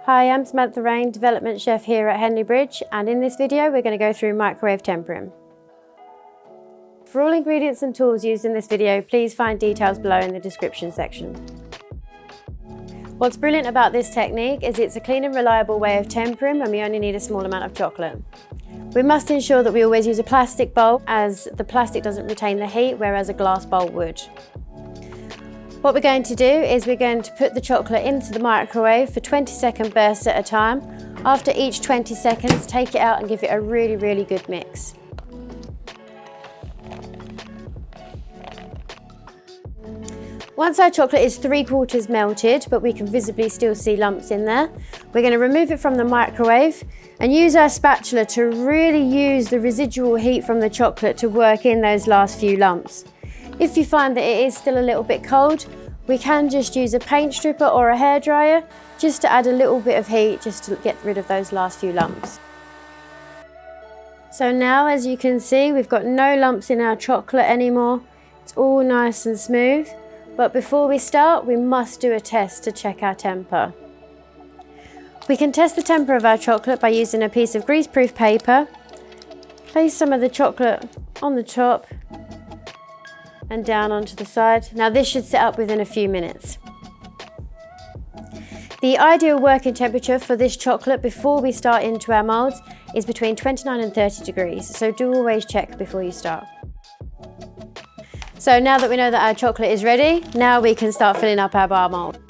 Hi, I'm Samantha Rain, Development Chef here at Henley Bridge, and in this video we're going to go through microwave tempering. For all ingredients and tools used in this video, please find details below in the description section. What's brilliant about this technique is it's a clean and reliable way of tempering when we only need a small amount of chocolate. We must ensure that we always use a plastic bowl, as the plastic doesn't retain the heat, whereas a glass bowl would. What we're going to do is we're going to put the chocolate into the microwave for 20-second bursts at a time. After each 20 seconds, take it out and give it a really good mix. Once our chocolate is 3/4 melted, but we can visibly still see lumps in there, we're going to remove it from the microwave and use our spatula to really use the residual heat from the chocolate to work in those last few lumps. If you find that it is still a little bit cold, we can just use a paint stripper or a hairdryer just to add a little bit of heat just to get rid of those last few lumps. So now, as you can see, we've got no lumps in our chocolate anymore. It's all nice and smooth. But before we start, we must do a test to check our temper. We can test the temper of our chocolate by using a piece of greaseproof paper. Place some of the chocolate on the top and down onto the side. Now this should set up within a few minutes. The ideal working temperature for this chocolate before we start into our moulds is between 29 and 30 degrees, so do always check before you start. So now that we know that our chocolate is ready, now we can start filling up our bar mould.